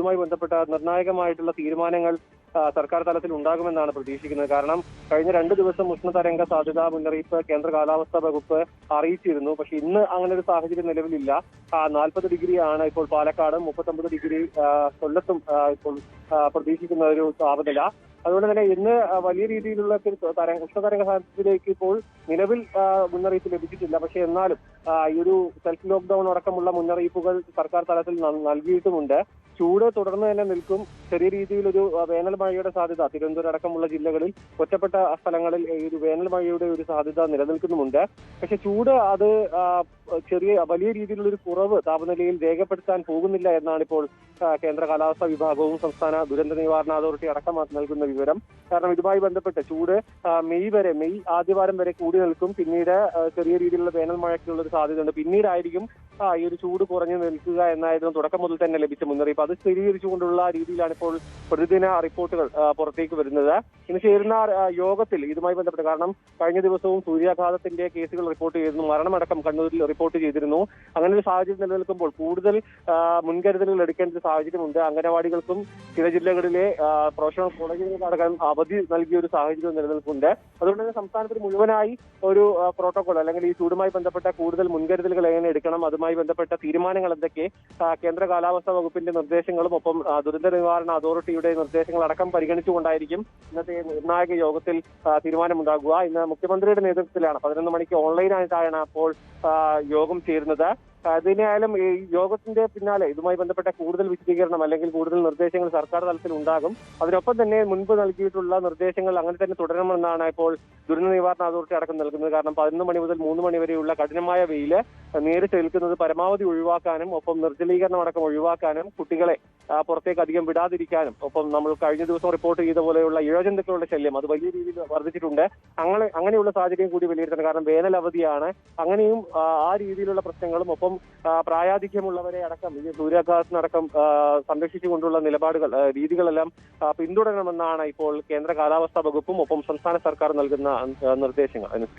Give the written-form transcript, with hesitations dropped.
ചൂടുമായി ബന്ധപ്പെട്ട നിർണായകമായിട്ടുള്ള തീരുമാനങ്ങൾ സർക്കാർ തലത്തിൽ ഉണ്ടാകുമെന്നാണ് പ്രതീക്ഷിക്കുന്നത്. കാരണം കഴിഞ്ഞ 2 ദിവസം ഉഷ്ണതരംഗ സാധ്യതാ മുന്നറിയിപ്പ് കേന്ദ്ര കാലാവസ്ഥാ വകുപ്പ് അറിയിച്ചിരുന്നു. പക്ഷെ ഇന്ന് അങ്ങനെ ഒരു സാഹചര്യം നിലവിലില്ല. 40 ഡിഗ്രിയാണ് ഇപ്പോൾ പാലക്കാടും, 39 ഡിഗ്രി കൊല്ലത്തും ഇപ്പോൾ പ്രതീക്ഷിക്കുന്ന ഒരു താപനില. അതുകൊണ്ട് തന്നെ ഇന്ന് വലിയ രീതിയിലുള്ള ഉഷ്ണതരംഗ സാധ്യതയിലേക്ക് ഇപ്പോൾ നിലവിൽ മുന്നറിയിപ്പ് ലഭിച്ചിട്ടില്ല. പക്ഷെ എന്നാലും ഈ ഒരു സെൽഫ് ലോക്ക്ഡൌൺ അടക്കമുള്ള മുന്നറിയിപ്പുകൾ സർക്കാർ തലത്തിൽ നൽകിയിട്ടുമുണ്ട്. ചൂട് തുടർന്ന് തന്നെ നിൽക്കും. ചെറിയ രീതിയിലൊരു വേനൽ മഴയുടെ സാധ്യത തിരുവനന്തപുരം അടക്കമുള്ള ജില്ലകളിൽ ഒറ്റപ്പെട്ട സ്ഥലങ്ങളിൽ ഈ ഒരു വേനൽ മഴയുടെ ഒരു സാധ്യത നിലനിൽക്കുന്നുമുണ്ട്. പക്ഷെ ചൂട് അത് വലിയ രീതിയിലുള്ള ഒരു കുറവ് താപനിലയിൽ രേഖപ്പെടുത്താൻ പോകുന്നില്ല എന്നാണ് ഇപ്പോൾ കേന്ദ്ര കാലാവസ്ഥാ വിഭാഗവും സംസ്ഥാന ദുരന്ത നിവാരണ അതോറിറ്റി അടക്കം നൽകുന്ന വിവരം. കാരണം ഇതുമായി ബന്ധപ്പെട്ട് ചൂട് മെയ് ആദ്യവാരം വരെ കൂടി നിൽക്കും. പിന്നീട് ചെറിയ രീതിയിലുള്ള വേനൽ മഴയ്ക്കുള്ള ഒരു സാധ്യതയുണ്ട്. പിന്നീടായിരിക്കും ഈ ഒരു ചൂട് കുറഞ്ഞു നിൽക്കുക എന്നായിരുന്നു തുടക്കം മുതൽ തന്നെ ലഭിച്ച മുന്നറിയിപ്പ്. അത് സ്ഥിരീകരിച്ചുകൊണ്ടുള്ള രീതിയിലാണ് ഇപ്പോൾ പ്രതിദിന റിപ്പോർട്ടുകൾ പുറത്തേക്ക് വരുന്നത്. ഇന്ന് ചേരുന്ന യോഗത്തിൽ ഇതുമായി ബന്ധപ്പെട്ട്, കാരണം കഴിഞ്ഞ ദിവസവും സൂര്യാഘാതത്തിന്റെ കേസുകൾ റിപ്പോർട്ട് ചെയ്തിരുന്നു, മരണമടക്കം കണ്ണൂരിൽ റിപ്പോർട്ട് ചെയ്തിരുന്നു. അങ്ങനെ ഒരു സാഹചര്യം നിലനിൽക്കുമ്പോൾ കൂടുതൽ മുൻകരുതലുകൾ എടുക്കേണ്ട ഒരു സാഹചര്യമുണ്ട്. അംഗനവാടികൾക്കും ചില ജില്ലകളിലെ പ്രൊഫഷണൽ കോളേജുകൾക്കടക്കം അവധി നൽകിയ ഒരു സാഹചര്യം നിലനിൽക്കുന്നുണ്ട്. അതുകൊണ്ട് തന്നെ സംസ്ഥാനത്തിന് മുഴുവനായി ഒരു പ്രോട്ടോകോൾ അല്ലെങ്കിൽ ഈ ചൂടുമായി ബന്ധപ്പെട്ട കൂടുതൽ മുൻകരുതലുകൾ എങ്ങനെ എടുക്കണം, അതുമായി ബന്ധപ്പെട്ട തീരുമാനങ്ങൾ എന്തൊക്കെ, കേന്ദ്ര കാലാവസ്ഥാ വകുപ്പിന്റെ നിർദ്ദേശങ്ങളും ഒപ്പം ദുരന്ത നിവാരണ അതോറിറ്റിയുടെ നിർദ്ദേശങ്ങളടക്കം പരിഗണിച്ചുകൊണ്ടായിരിക്കും ഇന്നത്തെ നിർണായക യോഗത്തിൽ തീരുമാനമുണ്ടാകുക. ഇന്ന് മുഖ്യമന്ത്രിയുടെ നേതൃത്വത്തിലാണ് 11 മണിക്ക് ഓൺലൈനായിട്ടാണ് അപ്പോൾ യോഗം ചേരുന്നത്. അതിനായാലും ഈ യോഗത്തിന്റെ പിന്നാലെ ഇതുമായി ബന്ധപ്പെട്ട കൂടുതൽ വിശദീകരണം അല്ലെങ്കിൽ കൂടുതൽ നിർദ്ദേശങ്ങൾ സർക്കാർ തലത്തിൽ ഉണ്ടാകും. അതിനൊപ്പം തന്നെ മുൻപ് നൽകിയിട്ടുള്ള നിർദ്ദേശങ്ങൾ അങ്ങനെ തന്നെ തുടരണമെന്നാണ് ഇപ്പോൾ ദുരന്ത നിവാരണ അതോറിറ്റി അടക്കം നൽകുന്നത്. കാരണം 11 മണി മുതൽ 3 മണി വരെയുള്ള കഠിനമായ വെയില് നേരിട്ട് ഏൽക്കുന്നത് പരമാവധി ഒഴിവാക്കാനും ഒപ്പം നിർജ്ജലീകരണം അടക്കം ഒഴിവാക്കാനും കുട്ടികളെ പുറത്തേക്ക് അധികം വിടാതിരിക്കാനും ഒപ്പം നമ്മൾ കഴിഞ്ഞ ദിവസം റിപ്പോർട്ട് ചെയ്ത പോലെയുള്ള ഇഴജന്തുക്കളുടെ ശല്യം അത് വലിയ രീതിയിൽ വർദ്ധിച്ചിട്ടുണ്ട്. അങ്ങനെയുള്ള സാഹചര്യം കൂടി വിലയിരുത്തണം. കാരണം വേനൽ അവധിയാണ്. അങ്ങനെയും ആ രീതിയിലുള്ള പ്രശ്നങ്ങളും ഒപ്പം പ്രായാധിക്യമുള്ളവരെ അടക്കം സൂര്യാഘാതത്തിനടക്കം സംരക്ഷിച്ചുകൊണ്ടുള്ള രീതികളെല്ലാം പിന്തുടരണമെന്നാണ് ഇപ്പോൾ കേന്ദ്ര കാലാവസ്ഥാ വകുപ്പും ഒപ്പം സംസ്ഥാന സർക്കാർ നൽകുന്ന നിർദ്ദേശങ്ങൾ.